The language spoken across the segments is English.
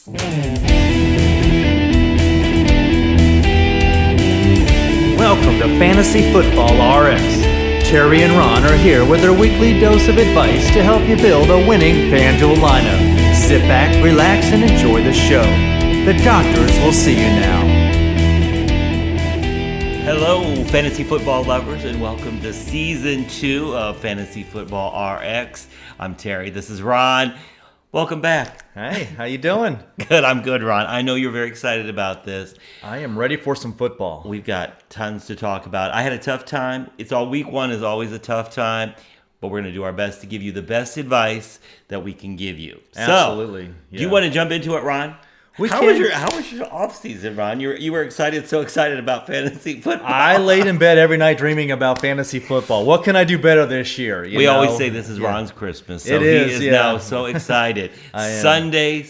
Welcome to Fantasy Football RX. Terry and Ron are here with their weekly dose of advice to help you build a winning FanDuel lineup. Sit back, relax, and enjoy the show. The doctors will see you now. Hello, fantasy football lovers, and welcome to Season 2 of Fantasy Football RX. I'm Terry. This is Ron. Welcome back. Hey, how you doing? Good, I'm good, Ron. I know you're very excited about this. I am ready for some football. We've got tons to talk about. I had a tough time. Week one is always a tough time, but we're going to do our best to give you the best advice that we can give you. Absolutely. So, do you want to jump into it, Ron? How was your off season, Ron? You were so excited about fantasy football. I laid in bed every night dreaming about fantasy football. What can I do better this year? We always say this is Ron's Christmas, so he is now so excited. Sunday.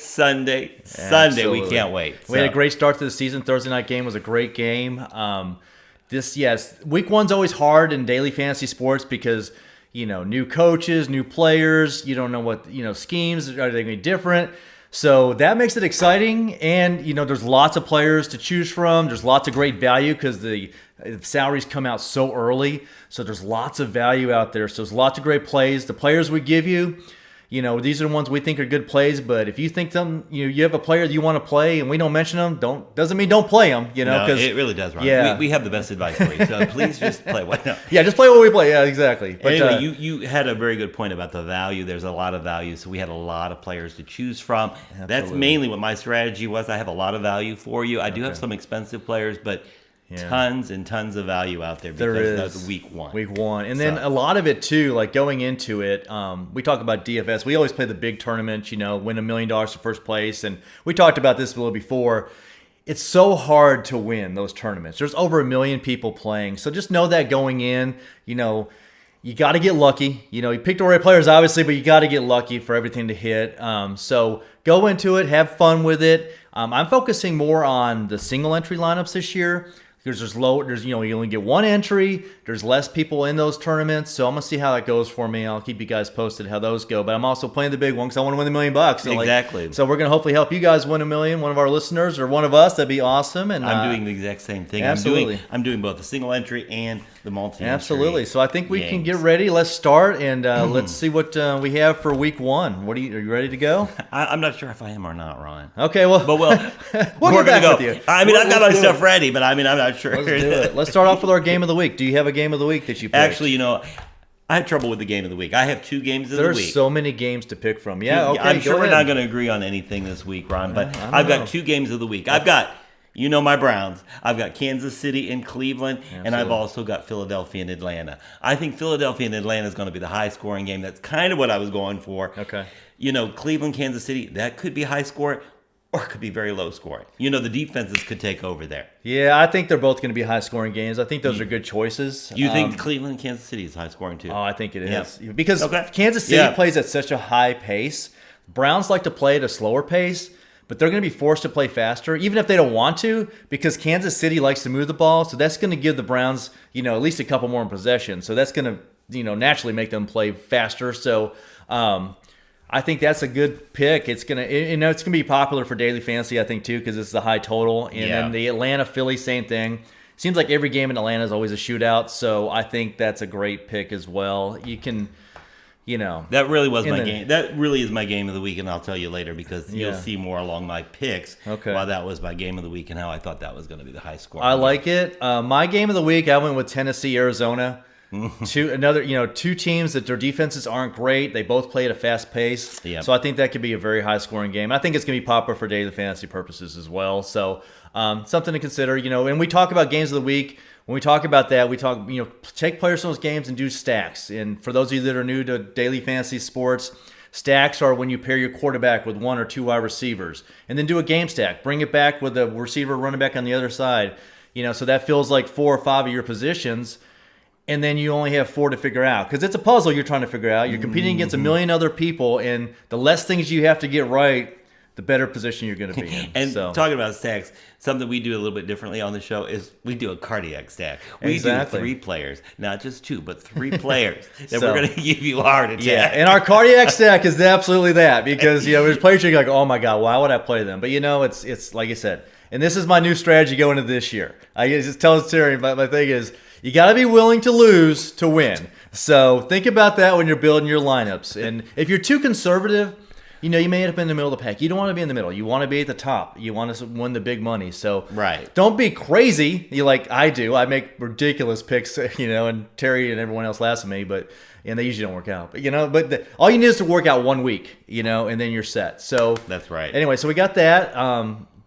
Absolutely. We can't wait. We had a great start to the season. Thursday night game was a great game. Week one's always hard in daily fantasy sports because new coaches, new players. You don't know what schemes are they going to be different. So that makes it exciting, and there's lots of players to choose from. There's lots of great value because the salaries come out so early. So there's lots of value out there. So there's lots of great plays. The players we give you, these are the ones we think are good plays. But if you think you have a player that you want to play and we don't mention them, doesn't mean don't play them. No, it really does, Ron. Yeah. We have the best advice for you. So please just play. Yeah, just play what we play. Yeah, exactly. But anyway, you had a very good point about the value. There's a lot of value, so we had a lot of players to choose from. Absolutely. That's mainly what my strategy was. I have a lot of value for you. I do have some expensive players, but tons and tons of value out there because that's week one. And then a lot of it too, like going into it, we talk about DFS. We always play the big tournaments, win $1 million for first place. And we talked about this a little before. It's so hard to win those tournaments. There's over 1 million people playing. So just know that going in, you got to get lucky. You picked the right players, obviously, but you got to get lucky for everything to hit. So go into it, have fun with it. I'm focusing more on the single entry lineups this year. Because you only get one entry. There's less people in those tournaments, so I'm gonna see how that goes for me. I'll keep you guys posted how those go. But I'm also playing the big one because I want to win $1 million. So exactly. So we're gonna hopefully help you guys win $1 million. One of our listeners or one of us, that'd be awesome. And I'm doing the exact same thing. Absolutely. I'm doing both the single entry and the multi-entry. Absolutely. So I think we can get ready. Let's start and let's see what we have for week one. Are you ready to go? I'm not sure if I am or not, Ron. Okay. Well, we're gonna go. With you. I've got my stuff ready, but I'm not sure. Let's do it. Let's start off with our game of the week. Do you have a game of the week that you picked? Actually, I had trouble with the game of the week. I have 2 games of the week. There's so many games to pick from. Yeah, okay. I'm sure we're not going to agree on anything this week, Ron, but I've got 2 games of the week. I've got, my Browns. I've got Kansas City and Cleveland, and I've also got Philadelphia and Atlanta. I think Philadelphia and Atlanta is going to be the high-scoring game. That's kind of what I was going for. Okay. Cleveland, Kansas City, that could be high-scoring. Or it could be very low scoring. The defenses could take over there. Yeah, I think they're both going to be high scoring games. I think those are good choices. You think Cleveland and Kansas City is high scoring too? Oh, I think it is. Because Kansas City plays at such a high pace. Browns like to play at a slower pace, but they're going to be forced to play faster, even if they don't want to, because Kansas City likes to move the ball. So that's going to give the Browns, at least a couple more in possession. So that's going to, naturally make them play faster. So, I think that's a good pick. It's gonna be popular for daily fantasy, I think, too, because it's a high total. And then the Atlanta Philly, same thing. Seems like every game in Atlanta is always a shootout, so I think that's a great pick as well. You can, that really was my game. That really is my game of the week, and I'll tell you later because you'll see more along my picks. Okay. Why that was my game of the week and how I thought that was going to be the high score. I like it. My game of the week, I went with Tennessee, Arizona. Two teams that their defenses aren't great. They both play at a fast pace. Yep. So I think that could be a very high scoring game. I think it's going to be popular for daily fantasy purposes as well. So something to consider, and we talk about games of the week. When we talk about that, we talk, take players from those games and do stacks. And for those of you that are new to daily fantasy sports, stacks are when you pair your quarterback with 1 or 2 wide receivers and then do a game stack. Bring it back with a receiver running back on the other side. So that feels like 4 or 5 of your positions. And then you only have 4 to figure out. Because it's a puzzle you're trying to figure out. You're competing against 1 million other people, and the less things you have to get right, the better position you're going to be in. And so. talking about stacks, something we do a little bit differently on the show is we do a cardiac stack. We do 3 players, not just 2, but 3 players that we're going to give you a heart attack. Yeah, and our cardiac stack is absolutely that, because there's players you're like, oh my god, why would I play them? But it's like I said, and this is my new strategy going into this year. I just tell Terry, my thing is, you got to be willing to lose to win. So think about that when you're building your lineups. And if you're too conservative, you may end up in the middle of the pack. You don't want to be in the middle. You want to be at the top. You want to win the big money. So don't be crazy. You like I do. I make ridiculous picks, and Terry and everyone else laughs at me, and they usually don't work out. But all you need is to work out 1 week, and then you're set. So that's right. Anyway, so we got that.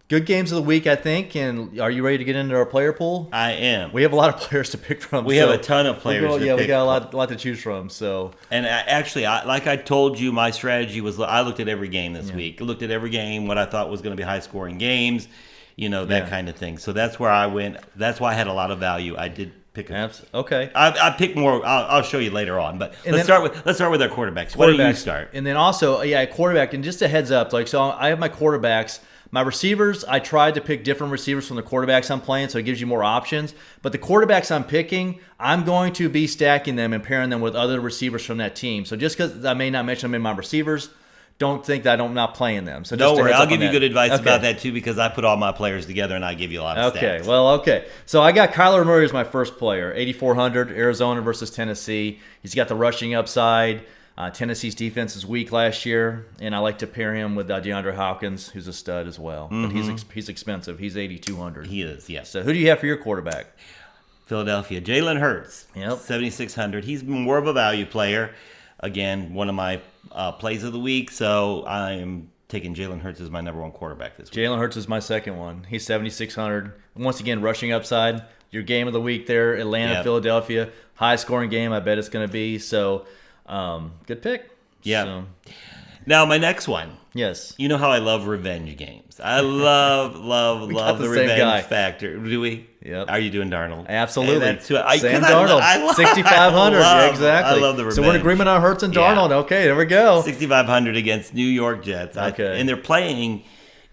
Good games of the week, I think. And are you ready to get into our player pool? I am. We have a lot of players to pick from. We have a ton of players to pick we got a lot to choose from. So. And actually, like I told you, my strategy was I looked at every game this week. I looked at every game, what I thought was going to be high-scoring games, that kind of thing. So that's where I went. That's why I had a lot of value. I did pick okay. I picked more. I'll show you later on. But let's start with our quarterbacks. Why don't you start? And then also, quarterback. And just a heads up, so I have my quarterbacks. My receivers, I tried to pick different receivers from the quarterbacks I'm playing, so it gives you more options. But the quarterbacks I'm picking, I'm going to be stacking them and pairing them with other receivers from that team. So just because I may not mention them in my receivers, don't think that I'm not playing them. So don't worry, I'll give you good advice about that too, because I put all my players together and I give you a lot of stats. Okay. So I got Kyler Murray as my first player, 8,400, Arizona versus Tennessee. He's got the rushing upside. Tennessee's defense is weak last year, and I like to pair him with DeAndre Hopkins, who's a stud as well. But he's expensive. He's 8,200. He is, yes. So who do you have for your quarterback? Philadelphia, Jalen Hurts, 7,600. He's more of a value player. Again, one of my plays of the week, so I'm taking Jalen Hurts as my number 1 quarterback this week. Jalen Hurts is my second one. He's 7,600. Once again, rushing upside. Your game of the week there, Atlanta, Philadelphia. High-scoring game, I bet it's going to be. So... good pick. Yeah. So. Now my next one. Yes. You know how I love revenge games. I love the revenge factor. Do we? Yep. Are you doing Darnold? Absolutely. Sam Darnold. 6,500. Yeah, exactly. I love the revenge. So we're in agreement on Hurts and Darnold. Okay, there we go. 6,500 against New York Jets. Okay. And they're playing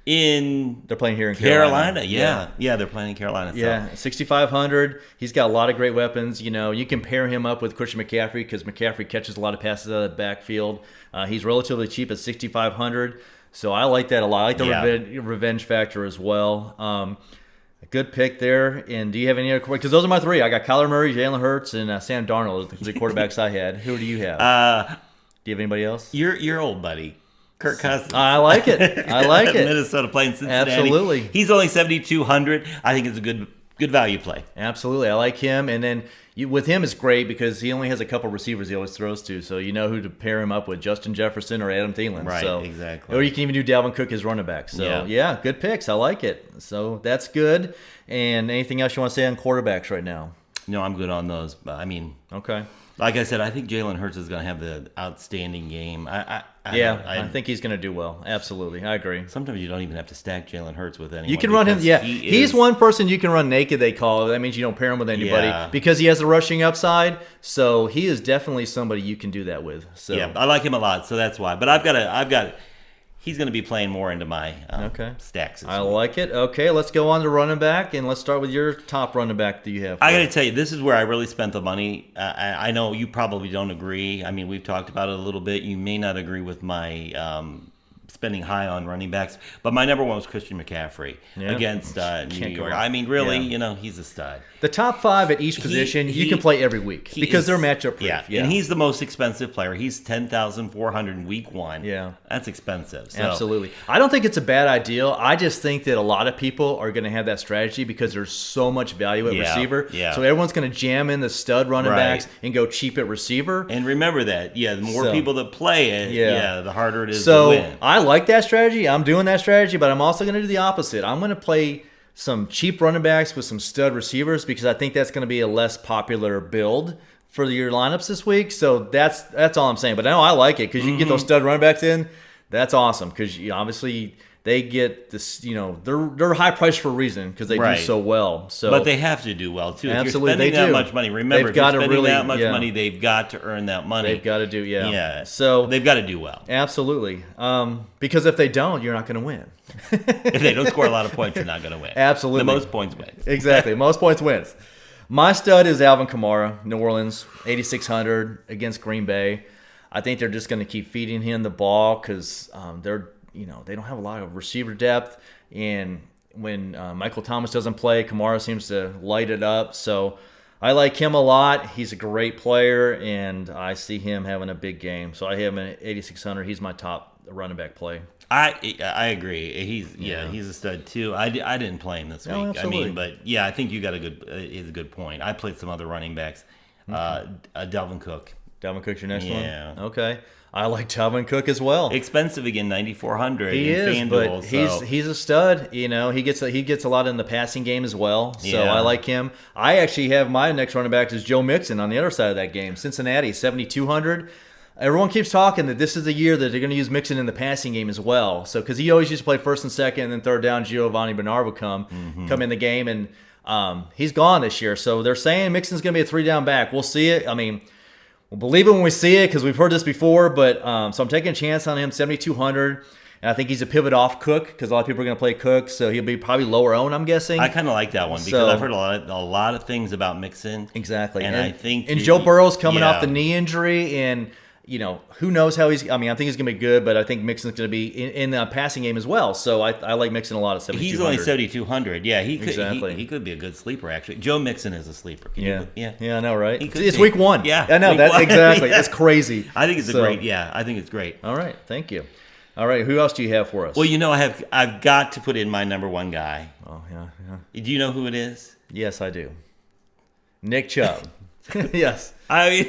here in Carolina. Yeah, they're playing in Carolina. Yeah, 6,500. He's got a lot of great weapons. You can pair him up with Christian McCaffrey because McCaffrey catches a lot of passes out of the backfield. He's relatively cheap at 6,500, so I like that a lot. I like the revenge factor as well. A good pick there. And do you have any other? Because those are my 3. I got Kyler Murray, Jalen Hurts, and Sam Darnold, the quarterbacks I had. Who do you have? Do you have anybody else? Your old buddy. Kirk Cousins. I like it. Minnesota playing Cincinnati. Absolutely. He's only 7,200. I think it's a good value play. Absolutely. I like him. And then with him, it's great because he only has a couple receivers he always throws to. So you know who to pair him up with, Justin Jefferson or Adam Thielen. Right, so, exactly. Or you can even do Dalvin Cook as running back. So, yeah, good picks. I like it. So that's good. And anything else you want to say on quarterbacks right now? No, I'm good on those. But okay. Like I said, I think Jalen Hurts is going to have the outstanding game. I think he's going to do well. Absolutely. I agree. Sometimes you don't even have to stack Jalen Hurts with anyone. You can run him. Yeah. He's one person you can run naked, they call it. That means you don't pair him with anybody because he has the rushing upside. So he is definitely somebody you can do that with. So yeah, I like him a lot. So that's why. But he's going to be playing more into my stacks. I like it. Okay, let's go on to running back, and let's start with your top running back that you have. I got to tell you, this is where I really spent the money. I know you probably don't agree. I mean, we've talked about it a little bit. You may not agree with my spending high on running backs, but my number 1 was Christian McCaffrey against New York. I mean, really, he's a stud. The top 5 at each position, you can play every week because they're matchup proof. Yeah, and he's the most expensive player. He's 10,400 in week 1. Yeah. That's expensive. So. Absolutely. I don't think it's a bad idea. I just think that a lot of people are going to have that strategy because there's so much value at receiver. Yeah. So everyone's going to jam in the stud running backs and go cheap at receiver. And remember that, the more people that play it, the harder it is to win. I like that strategy. I'm doing that strategy, but I'm also going to do the opposite. I'm going to play some cheap running backs with some stud receivers because I think that's going to be a less popular build for your lineups this week. So that's all I'm saying. But I know I like it because you can get those stud running backs in. That's awesome because obviously they get this, they're high priced for a reason because they do so well. So, but they have to do well too. Absolutely, if you're spending that much money, remember, if you're spending that much money, they've got to earn that money. They've got to do, yeah. So they've got to do well. Absolutely, because if they don't, you're not going to win. If they don't score a lot of points, you're not going to win. Absolutely, the most points wins. Exactly, most points wins. My stud is Alvin Kamara, New Orleans, 8,600 against Green Bay. I think they're just going to keep feeding him the ball because they don't have a lot of receiver depth, and when Michael Thomas doesn't play, Kamara seems to light it up. So I like him a lot. He's a great player, and I see him having a big game. So I have him at 8,600. He's my top running back play. I agree. He's a stud too. I didn't play him this week. Absolutely. But yeah, I think you got is a good point. I played some other running backs. Dalvin Cook. Dalvin Cook's your next one? Yeah. Okay. I like Dalvin Cook as well. Expensive again, 9,400 he in is, FanDuel. But he's a stud. He gets a lot in the passing game as well. So I like him. I actually have my next running back is Joe Mixon on the other side of that game. Cincinnati, 7,200. Everyone keeps talking that this is the year that they're going to use Mixon in the passing game as well. So because he always used to play first and second, and then third down, Giovanni Bernard would come in the game, and he's gone this year. So they're saying Mixon's going to be a 3-down back. We'll see it. I mean, we'll believe it when we see it because we've heard this before. But so I'm taking a chance on him, 7,200. And I think he's a pivot off Cook because a lot of people are going to play Cook, so he'll be probably lower owned, I'm guessing. I kind of like that one because I've heard a lot of things about Mixon. Exactly. And I think Joe Burrow's coming off the knee injury, and who knows how he's. I mean, I think he's going to be good, but I think Mixon's going to be in the passing game as well. So I like Mixon a lot at 7,200. He's only 7,200. Yeah, he could. Exactly. He could be a good sleeper actually. Joe Mixon is a sleeper. Yeah, I know, right? It's week 1. Yeah, I know that exactly. Yeah. It's crazy. I think it's great. Yeah, I think it's great. All right, thank you. All right, who else do you have for us? Well, I've got to put in my number one guy. Oh yeah. Do you know who it is? Yes, I do. Nick Chubb. Yes. I mean,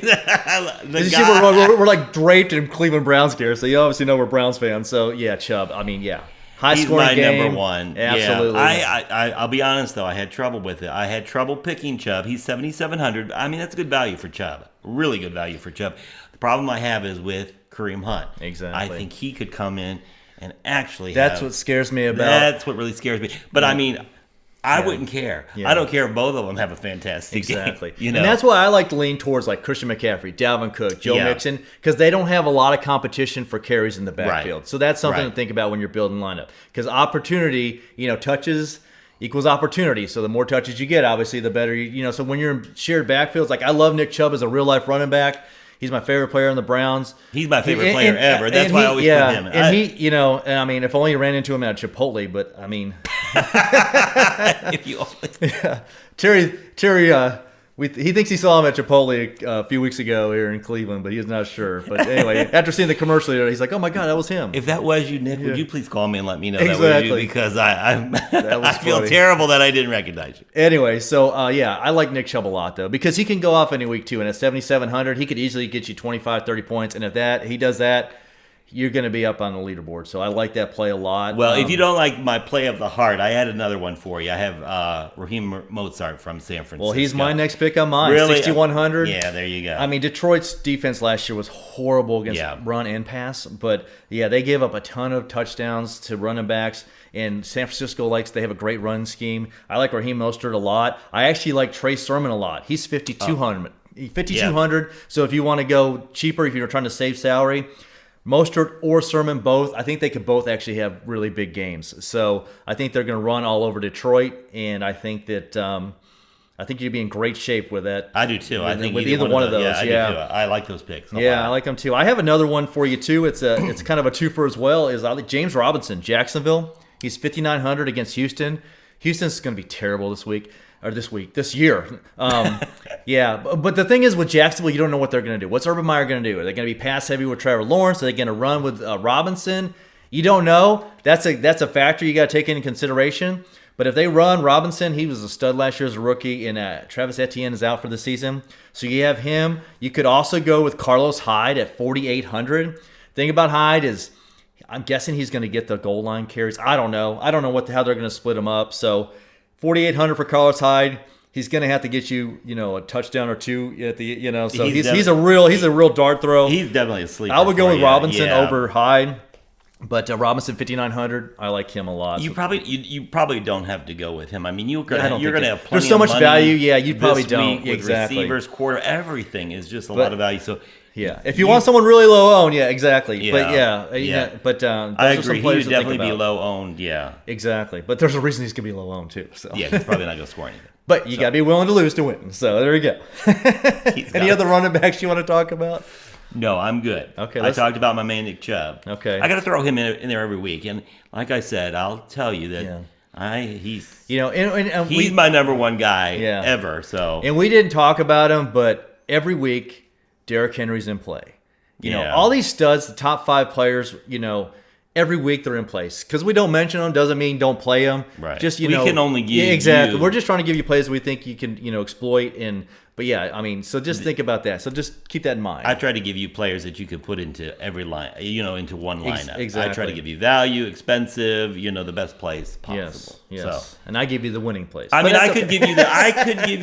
we're like draped in Cleveland Browns gear, so you obviously know we're Browns fans. So yeah, Chubb. I mean, yeah, he's my number one. Absolutely. Yeah. I'll be honest though, I had trouble with it. I had trouble picking Chubb. He's 7,700. I mean, that's good value for Chubb. Really good value for Chubb. The problem I have is with Kareem Hunt. Exactly. I think he could come in and actually. That's what scares me about. That's what really scares me. But I mean, I wouldn't care. Yeah. I don't care if both of them have a fantastic exactly. game. And that's why I like to lean towards like Christian McCaffrey, Dalvin Cook, Joe Mixon, because they don't have a lot of competition for carries in the backfield. Right. So that's something to think about when you're building lineup. Because opportunity, touches equals opportunity. So the more touches you get, obviously, the better you. So when you're in shared backfields, like I love Nick Chubb as a real life running back. He's my favorite player in the Browns. He's my favorite player ever. That's why I always put him. And I mean, if only you ran into him at Chipotle, but I mean, if you Terry, he thinks he saw him at Chipotle a few weeks ago here in Cleveland, but he's not sure. But anyway, after seeing the commercial, he's like, "Oh my God, that was him." If that was you, Nick, would you please call me and let me know that was you? Because I feel terrible that I didn't recognize you. Anyway, so I like Nick Chubb a lot though because he can go off any week too, and at 7,700, he could easily get you 25, 30 points, and if he does that, you're going to be up on the leaderboard. So I like that play a lot. Well, if you don't like my play of the heart, I had another one for you. I have Raheem Mostert from San Francisco. Well, he's my next pick on mine. Really? 6,100. Yeah, there you go. I mean, Detroit's defense last year was horrible against run and pass. But, they gave up a ton of touchdowns to running backs. And San Francisco they have a great run scheme. I like Raheem Mostert a lot. I actually like Trey Sermon a lot. He's 5,200. 5,200. So if you want to go cheaper, if you're trying to save salary, Mostert or Sermon both, I think they could both actually have really big games. So I think they're going to run all over Detroit, and I think that you'd be in great shape with that. I do too. I think with either one of those. I do too. I like those picks. I like them too. I have another one for you too. It's kind of a twofer as well. Is I like James Robinson, Jacksonville. He's 5,900 against Houston. Houston's going to be terrible this year. But the thing is with Jacksonville, you don't know what they're going to do. What's Urban Meyer going to do? Are they going to be pass heavy with Trevor Lawrence? Are they going to run with Robinson? You don't know. That's a factor you got to take into consideration. But if they run Robinson, he was a stud last year as a rookie, and Travis Etienne is out for the season. So you have him. You could also go with Carlos Hyde at 4,800. The thing about Hyde is, I'm guessing he's going to get the goal line carries. I don't know. how they're going to split him up. So 4,800 for Carlos Hyde. He's going to have to get you, a touchdown or two at the, So he's a real dart throw. He's definitely a sleeper. I would go with Robinson over Hyde. But Robinson 5,900, I like him a lot. You probably don't have to go with him. I mean, you're gonna have plenty. There's so of much money value. Yeah, you probably this don't. week with Exactly. Receivers, quarter, everything is just a lot of value. So yeah, if you want someone really low owned, yeah, exactly. Yeah, but yeah. But I agree. He would definitely be low owned. Yeah, exactly. But there's a reason he's gonna be low owned too. So yeah, he's probably not gonna score anything. But you gotta be willing to lose to win. So there you go. Any other running backs you want to talk about? No, I'm good. Okay, I talked about my man Nick Chubb. Okay, I got to throw him in there every week, and like I said, I'll tell you that he's he's my number one guy ever. So and we didn't talk about him, but every week Derrick Henry's in play. You know, all these studs, the top 5 players. You know, every week they're in place. Because we don't mention them doesn't mean don't play them. Right. Just we can only give exactly. you. We're just trying to give you plays we think you can exploit and. But yeah, I mean, so just think about that. So just keep that in mind. I try to give you players that you could put into every line, into one lineup. Exactly. I try to give you value, expensive, the best plays possible. Yes. So. And I give you the winning plays. I mean, I could give you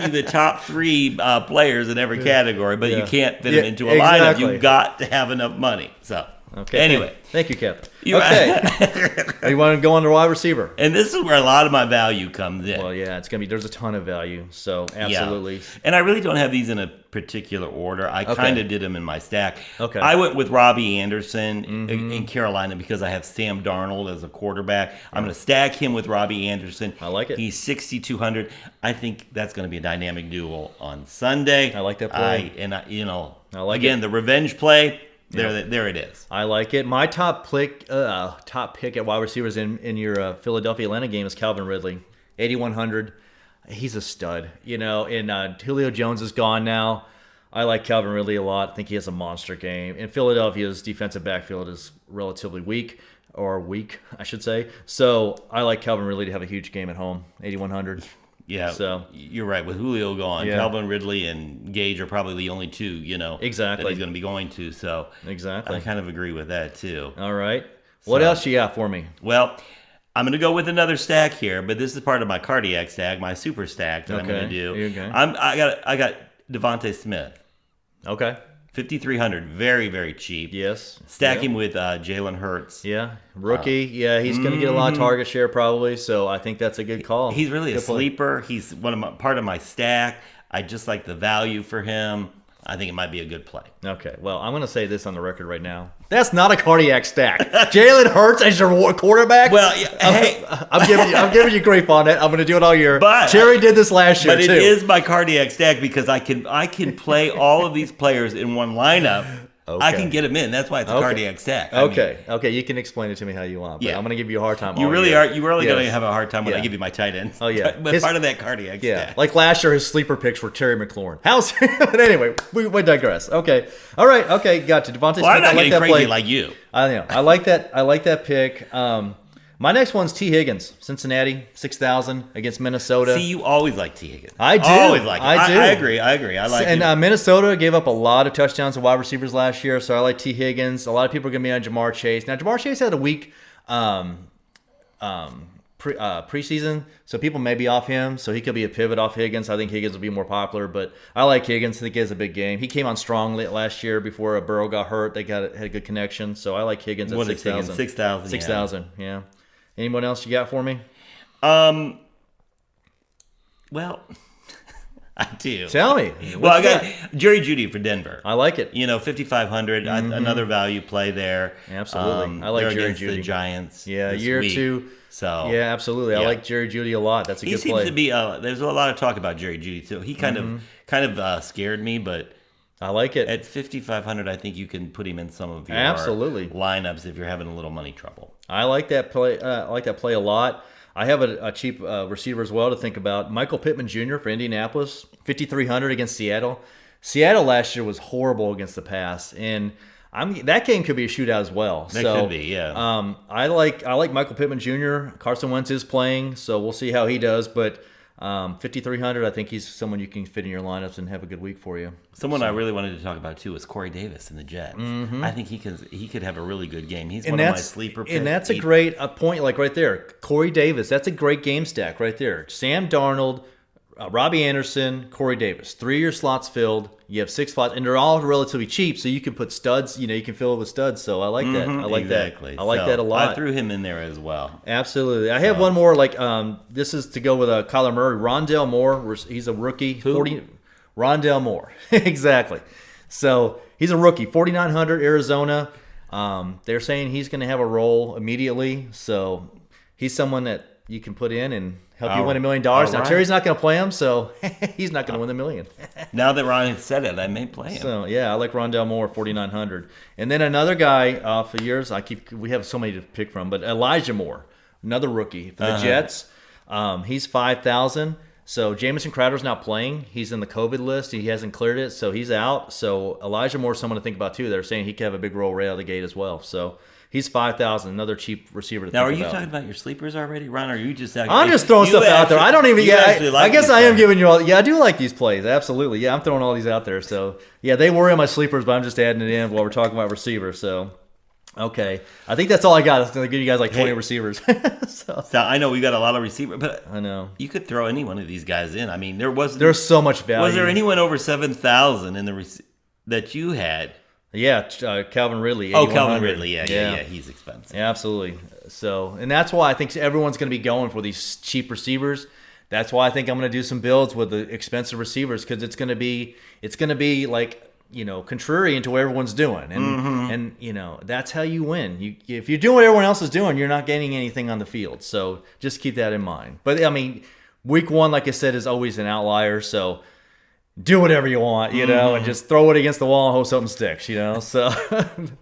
the top 3 players in every category, but you can't fit them into a lineup. You've got to have enough money. So. Okay. Anyway, thank you, Captain. Okay. You want to go on to wide receiver? And this is where a lot of my value comes in. Well, yeah, it's gonna be. There's a ton of value. So absolutely. Yeah. And I really don't have these in a particular order. I kind of did them in my stack. Okay. I went with Robbie Anderson in Carolina because I have Sam Darnold as a quarterback. I'm going to stack him with Robbie Anderson. I like it. He's 6,200. I think that's going to be a dynamic duel on Sunday. I like that play. I like it. The revenge play. There it is. I like it. My top pick at wide receivers in your Philadelphia Atlanta game is Calvin Ridley, 8,100. He's a stud, and Julio Jones is gone now. I like Calvin Ridley a lot. I think he has a monster game. And Philadelphia's defensive backfield is relatively weak, I should say. So I like Calvin Ridley to have a huge game at home, 8,100. Yeah, so you're right. With Julio gone, Calvin Ridley and Gage are probably the only 2, exactly that he's going to be going to. So exactly, I kind of agree with that too. All right, what else you got for me? Well, I'm going to go with another stack here, but this is part of my cardiac stack, my super stack that I'm going to do. Okay. I got Devontae Smith. Okay. 5,300, very, very cheap. Yes. Stack him with Jalen Hurts. Yeah, rookie. He's going to get a lot of target share probably, so I think that's a good call. He's really a sleeper. He's part of my stack. I just like the value for him. I think it might be a good play. Okay, well, I'm going to say this on the record right now. That's not a cardiac stack. Jalen Hurts as your quarterback? Well, hey. I'm giving you grief on it. I'm going to do it all year. But Jerry did this last year, too. But it is my cardiac stack because I can play all of these players in one lineup. Okay. I can get them in. That's why it's a cardiac stack. Okay. You can explain it to me how you want, but I'm going to give you a hard time. You really are. You really going to have a hard time when I give you my tight ends. Oh yeah, but part of that cardiac stack. Like last year, his sleeper picks were Terry McLaurin. But anyway, we digress. Okay, all right. Okay, got you, Devontae Smith. I'm not I like getting that crazy play. like you. I know. I like that. I like that pick. My next one's T. Higgins, Cincinnati, 6,000 against Minnesota. See, you always like T. Higgins. I do. Always like him. I do. I agree. I like him. And Minnesota gave up a lot of touchdowns to wide receivers last year, so I like T. Higgins. A lot of people are going to be on Jamar Chase. Now, Jamar Chase had a weak preseason, so people may be off him, so he could be a pivot off Higgins. I think Higgins will be more popular, but I like Higgins. I think he has a big game. He came on strong last year before Burrow got hurt. They had a good connection, so I like Higgins at 6,000. 6,000. 6,000, yeah. Anyone else you got for me? Well, I do. Tell me. Well, I got Jerry Jeudy for Denver. I like it. 5,500. Another value play there. Absolutely. I like Jerry Jeudy. The Giants. Yeah, year week. 2. So yeah, absolutely. I like Jerry Jeudy a lot. That's a good play. He seems to be. There's a lot of talk about Jerry Jeudy too. He kind of scared me, but I like it. At 5,500, I think you can put him in some of your lineups if you're having a little money trouble. I like that play. I like that play a lot. I have a cheap receiver as well to think about. Michael Pittman Jr. for Indianapolis, 5,300 against Seattle. Seattle last year was horrible against the pass, and that game could be a shootout as well. That could be, yeah. I like Michael Pittman Jr. Carson Wentz is playing, so we'll see how he does. But 5,300, I think he's someone you can fit in your lineups and have a good week for you. Someone I really wanted to talk about too is Corey Davis in the Jets. I think he could have a really good game. He's one of my sleeper picks. And that's a great point, like right there. Corey Davis, that's a great game stack right there. Sam Darnold, Robbie Anderson, Corey Davis. 3-year slots filled. You have 6 slots, and they're all relatively cheap, so you can put studs. You can fill it with studs. So I like that. I like exactly. that. I like that a lot. I threw him in there as well. Absolutely. I have one more. This is to go with Kyler Murray. Rondale Moore. He's a rookie. Rondale Moore. Exactly. So he's a rookie. 4,900 Arizona. They're saying he's going to have a role immediately. So he's someone that you can put in and help you win $1 million. Now, right. Terry's not going to play him, so he's not going to win the $1 million. Now that Ron has said it, I may play him. So, yeah, I like Rondale Moore, 4,900. And then another guy for years, we have so many to pick from, but Elijah Moore, another rookie for the Jets. He's 5,000. So Jamison Crowder's not playing. He's in the COVID list. He hasn't cleared it, so he's out. So Elijah Moore's someone to think about, too. They're saying he could have a big role right out of the gate as well. So he's 5,000, another cheap receiver to now, think about. Now, are you talking about your sleepers already, Ron? Or are you just I'm just throwing stuff out there. I don't even. I guess I am giving you all. Yeah, I do like these plays. Absolutely. Yeah, I'm throwing all these out there. So yeah, they were in my sleepers, but I'm just adding it in while we're talking about receivers. So okay, I think that's all I got. I was going to give you guys like 20 receivers. So I know we got a lot of receivers, but I know you could throw any one of these guys in. I mean, there's so much value. Was there anyone over 7,000 in the that you had? Yeah, Calvin Ridley. Oh, Calvin Ridley. Yeah, he's expensive. Yeah, absolutely. So, and that's why I think everyone's going to be going for these cheap receivers. That's why I think I'm going to do some builds with the expensive receivers because it's going to be like, contrary to what everyone's doing, and that's how you win. If you're doing what everyone else is doing, you're not gaining anything on the field. So just keep that in mind. But I mean, week 1, like I said, is always an outlier. So do whatever you want, and just throw it against the wall and hope something sticks, So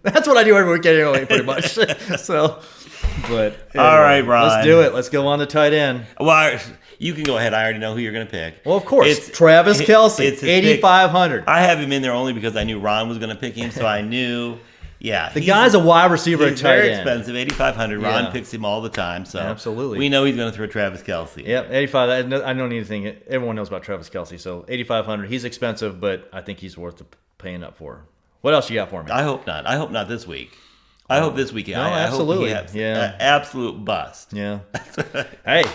that's what I do every week anyway, pretty much. So, but anyway, all right, Ron, let's do it. Let's go on to tight end. Well, you can go ahead. I already know who you're going to pick. Well, of course, Travis Kelce, 8,500. I have him in there only because I knew Ron was going to pick him, so I knew. Yeah, the guy's a wide receiver at tight end. Very expensive, 8,500. Ron picks him all the time, so absolutely, we know he's going to throw Travis Kelce. Yep, 85. I don't need anything. Everyone knows about Travis Kelce, so 8,500. He's expensive, but I think he's worth paying up for. What else you got for me? I hoop not. I hope not this week. I hope this weekend. No, absolutely. I hope he has an absolute bust. Yeah. Hey.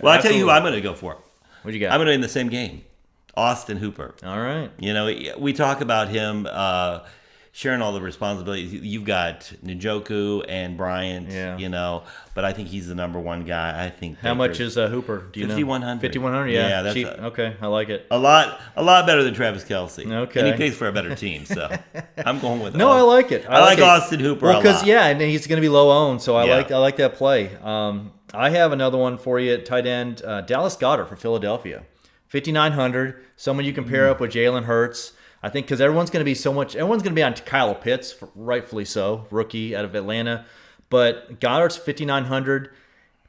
Well, I tell you who I'm going to go for. What you got? I'm going to in the same game. Austin Hooper. All right. We talk about him sharing all the responsibilities. You've got Njoku and Bryant, but I think he's the number one guy. I think. How much is Hooper? Do you 5,100. know? 5,100. Yeah, that's cheap. Okay, I like it. A lot better than Travis Kelce. Okay, and he plays for a better team, so I'm going with. No, I like it. I like Austin Hooper. Well, because and he's going to be low owned, so I like that play. I have another one for you at tight end. Dallas Goedert for Philadelphia, 5,900. Someone you can pair up with Jalen Hurts. I think because everyone's going to be on Kyle Pitts, rightfully so, rookie out of Atlanta. But Goddard's 5,900.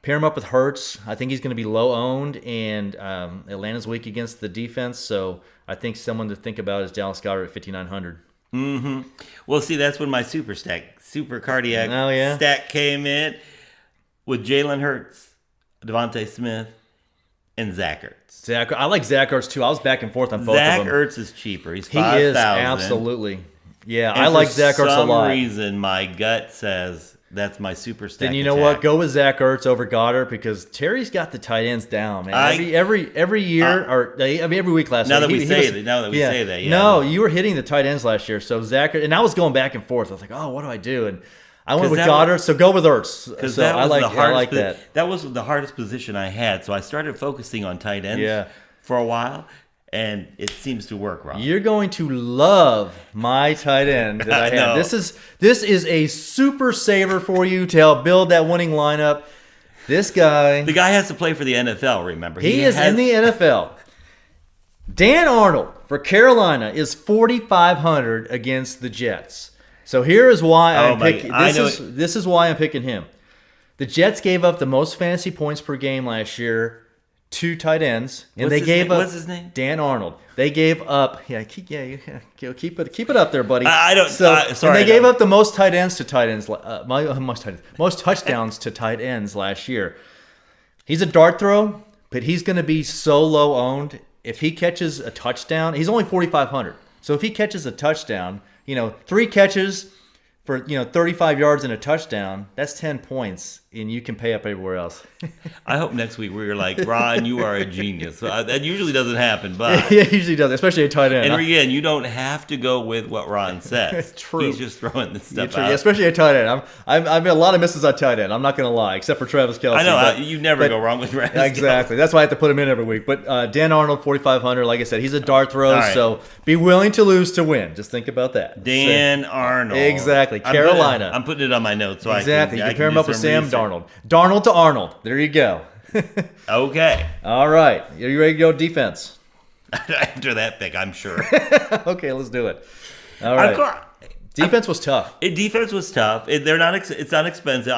Pair him up with Hurts. I think he's going to be low owned, and Atlanta's weak against the defense. So I think someone to think about is Dallas Goedert at 5,900. Mm-hmm. Well, see, that's when my super cardiac stack came in with Jalen Hurts, Devontae Smith, and Zach Ertz. I like Zach Ertz too. I was back and forth on both of them. Zach Ertz is cheaper. He's 5,000. He is, absolutely. Yeah, I like Zach Ertz a lot. For some reason, my gut says that's my super stack. Then you know what? Go with Zach Ertz over Goddard because Terry's got the tight ends down, man. Every year, every week last year. Now that we say that, yeah. No, you were hitting the tight ends last year. So Zach, and I was going back and forth. I was like, oh, what do I do? And I went with Goddard, so go with Ertz. Because so I like that. That was the hardest position I had, so I started focusing on tight ends for a while, and it seems to work, Ron. You're going to love my tight end that I have. This is a super saver for you to help build that winning lineup. This guy... The guy has to play for the NFL, remember. He is in the NFL. Dan Arnold for Carolina is 4,500 against the Jets. So here is why I'm picking. This is why I'm picking him. The Jets gave up the most fantasy points per game last year to tight ends, and what's his name? Dan Arnold. They gave up. Keep it up there, buddy. Sorry. They gave up the most tight ends to tight ends. Most touchdowns to tight ends last year. He's a dart throw, but he's going to be so low owned. If he catches a touchdown, he's only 4,500. So if he catches a touchdown. 3 catches for 35 yards and a touchdown. That's 10 points. and you can pay up everywhere else. I hope next week we're like, Ron, you are a genius. So that usually doesn't happen, but yeah, it usually does, especially a tight end. And again, you don't have to go with what Ron says. True. He's just throwing this stuff Yeah, out. especially a tight end. I've made a lot of misses on tight end. I'm not going to lie, except for Travis Kelce. I know you never go wrong with Travis. Exactly. That's why I have to put him in every week. But Dan Arnold, 4,500. Like I said, he's a dart throw, Right. so be willing to lose to win. Just think about that. Dan Arnold. Exactly. Carolina. I'm putting it on my notes. So Exactly. I You can pair him do up with some Sam research. Darnold. Darnold to Arnold. There you go. Okay. All right. Are you ready to go defense? After that pick, I'm sure. Okay, let's do it. All right. Defense was tough. Defense was tough. It's not expensive.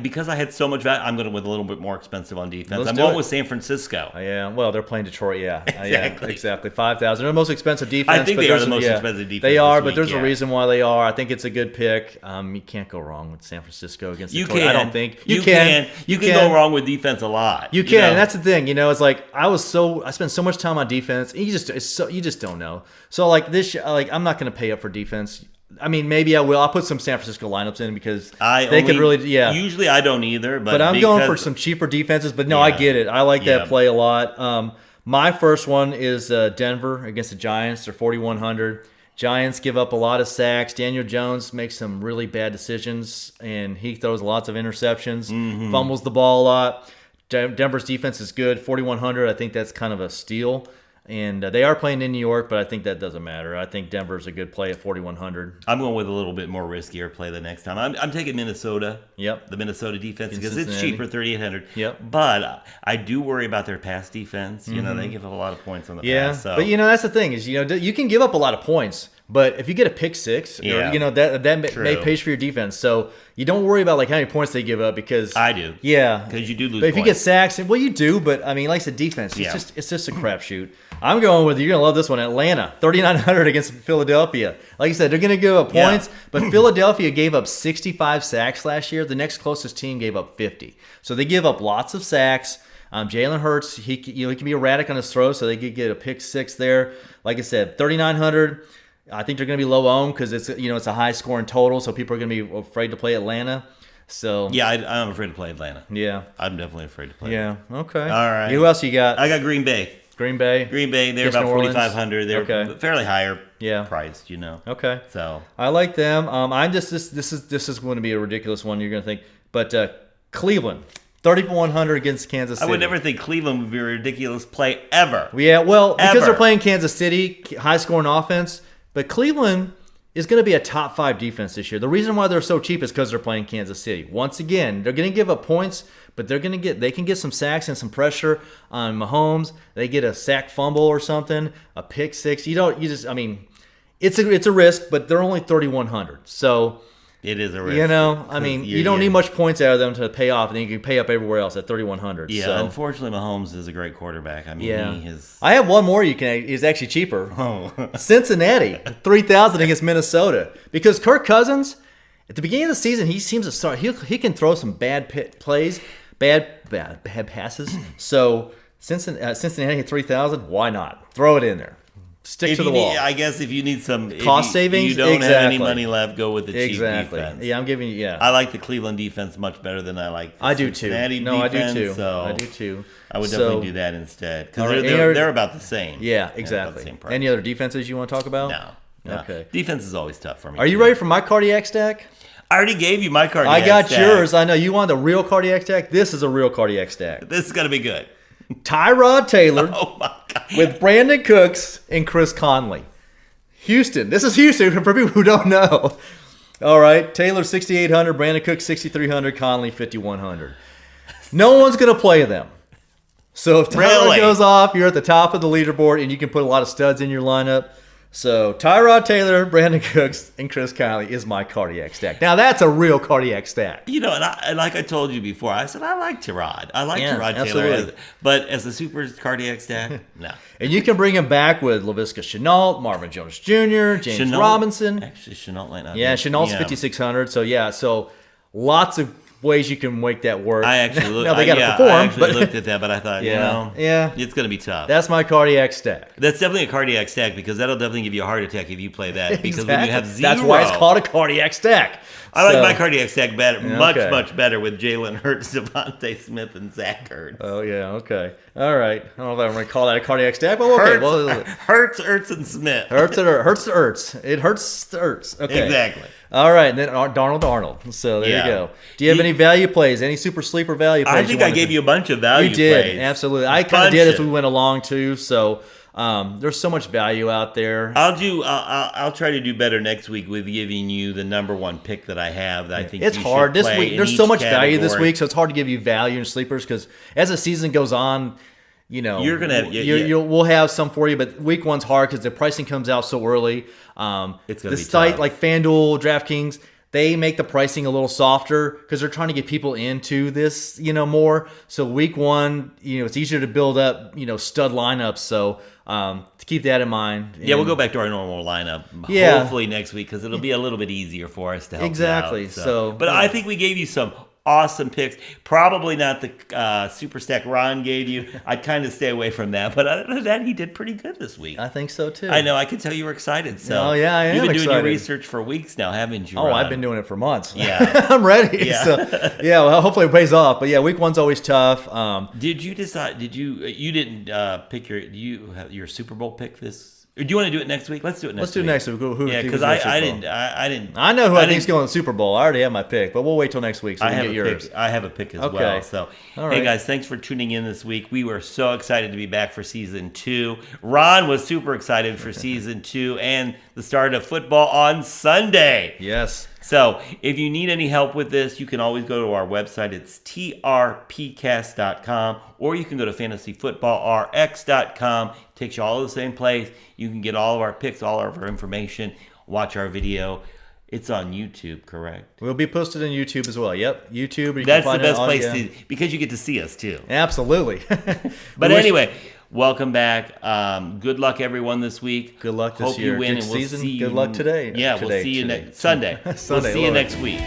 Because I had so much value, I'm going with a little bit more expensive on defense. Let's I'm do going it. with San Francisco. Yeah, well, they're playing Detroit, yeah. Exactly. Exactly. 5,000. They're the most expensive defense. I think they are the most expensive defense. They are, this but there's week, a reason why they are. I think it's a good pick. You can't go wrong with San Francisco against Detroit. I don't think. You can go wrong with defense a lot. You can. And that's the thing. It's like I spent so much time on defense. And you just don't know. So like I'm not going to pay up for defense. I mean, maybe I will. I'll put some San Francisco lineups in because they could really, Usually I don't either, but I'm going for some cheaper defenses. But no, I get it. I like that play a lot. My first one is Denver against the Giants. They're 4,100. Giants give up a lot of sacks. Daniel Jones makes some really bad decisions, and he throws lots of interceptions, fumbles the ball a lot. Denver's defense is good. 4,100. I think that's kind of a steal. And they are playing in New York, but I think that doesn't matter. I think Denver's a good play at 4,100. I'm going with a little bit more riskier play the next time. I'm taking Minnesota. Yep. The Minnesota defense In because it's Cincinnati. cheaper, 3,800. Yep. But I do worry about their pass defense. They give up a lot of points on the pass. So. But that's the thing is you can give up a lot of points, but if you get a pick six, that may pay for your defense. So you don't worry about like how many points they give up because I do. Yeah, because you do lose. But if points. you get sacks, well, you do. But I mean, like I said, defense, it's just a crapshoot. I'm going with you're gonna love this one. Atlanta, 3,900 against Philadelphia. Like I said, they're gonna give up points, but Philadelphia gave up 65 sacks last year. The next closest team gave up 50. So they give up lots of sacks. Jalen Hurts, he can be erratic on his throw, so they could get a pick six there. Like I said, 3,900. I think they're going to be low owned because it's a high scoring total, so people are going to be afraid to play Atlanta. So yeah, I'm afraid to play Atlanta. Yeah, I'm definitely afraid to play. Yeah, okay. All right. Who else you got? I got Green Bay. Green Bay. They're about 4,500. They're fairly higher priced, Okay. So I like them. I'm just this is going to be a ridiculous one. You're going to think, but Cleveland. 3,100 against Kansas City. I would never think Cleveland would be a ridiculous play ever. Yeah, well, because Ever. they're playing Kansas City, high-scoring offense, but Cleveland is going to be a top 5 defense this year. The reason why they're so cheap is because they're playing Kansas City. Once again, they're going to give up points, but they can get some sacks and some pressure on Mahomes. They get a sack fumble or something, a pick six. It's a risk, but they're only 3,100. So it is a risk. you don't need much points out of them to pay off, and then you can pay up everywhere else at 3,100. Yeah, so. Unfortunately, Mahomes is a great quarterback. He is. I have one more is actually cheaper. Oh. Cincinnati, 3,000 against Minnesota. Because Kirk Cousins, at the beginning of the season, he seems to start. He can throw some bad plays, bad passes. So Cincinnati at 3,000, why not? Throw it in there. Stick to the wall. I guess if you need some cost savings, you don't have any money left, go with the cheap exactly. defense. Yeah, I'm giving you. Yeah, I like the Cleveland defense much better than I like the Cincinnati defense. I do too. So I do too. I would definitely do that instead because right, they're about the same. Yeah, exactly. Same price. Any other defenses you want to talk about? No. Okay. Defense is always tough for me. Are you ready for my cardiac stack? I already gave you my cardiac stack. I got yours. I know you want the real cardiac stack. This is a real cardiac stack. This is gonna be good. Tyrod Taylor Oh my God. with Brandon Cooks and Chris Conley. Houston. This is Houston for people who don't know. All right. Taylor 6,800, Brandon Cooks 6,300, Conley 5,100. No one's going to play them. So if Tyrod goes off, you're at the top of the leaderboard and you can put a lot of studs in your lineup. So Tyrod Taylor, Brandon Cooks, and Chris Conley is my cardiac stack. Now that's a real cardiac stack. And like I told you before, I said I like Tyrod. I like Tyrod absolutely. Taylor, but as a super cardiac stack, no. And you can bring him back with Laviska Shenault, Marvin Jones Jr., James Robinson. Actually, Shenault might not. Yeah, Chenault's 5,600. So lots of ways you can make that work. I actually looked. Now they got to I perform. actually But looked at that, but I thought, it's going to be tough. That's my cardiac stack. That's definitely a cardiac stack because that'll definitely give you a heart attack if you play that. Because when you have 0, that's why it's called a cardiac stack. I like my cardiac stack better, much better with Jalen Hurts, Devontae Smith, and Zach Ertz. Oh yeah, okay, all right. I don't know if I'm going to call that a cardiac stack, but okay. Hurts, Ertz, and Smith. Hurts to Ertz. It hurts to Ertz. Okay, exactly. All right, and then Darnold. So there you go. Do you have any value plays? Any super sleeper value plays? I think I gave you a bunch of value plays. You did, absolutely. I kind of did as we went along too. So there's so much value out there. I'll try to do better next week with giving you the number 1 pick that I have that I think it's you hard should this play week. There's in so each much value this category. week, so it's hard to give you value in sleepers because as the season goes on, you're gonna have we'll have some for you, but week 1's hard because the pricing comes out so early. It's gonna the be site tough. like FanDuel, DraftKings, they make the pricing a little softer because they're trying to get people into this, more. So week 1, it's easier to build up, stud lineups. So to keep that in mind. We'll go back to our normal lineup. Yeah. Hopefully next week because it'll be a little bit easier for us to help exactly. you out. So, but I think we gave you some awesome picks. Probably not the super stack Ron gave you. I'd kind of stay away from that. But other than that, he did pretty good this week. I think so too. I know. I could tell you were excited. So yeah, I am You've been doing excited. your research for weeks now, haven't you? Oh, Ron? I've been doing it for months. Yeah. I'm ready. Yeah. So, well, hopefully it pays off. But yeah, week 1's always tough. Did you decide? You didn't pick your Super Bowl pick this? Or do you want to do it next week? Let's do it next week. Let's do it next week. Who yeah, because I didn't. I know who I think's going to the Super Bowl. I already have my pick, but we'll wait till next week so we can get yours. I have a pick as well. So, right. Hey guys, thanks for tuning in this week. We were so excited to be back for season 2. Ron was super excited for season 2 and the start of football on Sunday. Yes. So, if you need any help with this, you can always go to our website. It's trpcast.com, or you can go to fantasyfootballrx.com. It takes you all to the same place. You can get all of our picks, all of our information, watch our video. It's on YouTube, correct? We'll be posted on YouTube as well. Yep, YouTube. That's the best place because you get to see us too. Absolutely. But anyway, welcome back. Good luck, everyone, this week. Good luck this Hope year. you win, Good and we'll season. see you. Good luck today. Yeah, we'll see you next Sunday. We'll see you next week.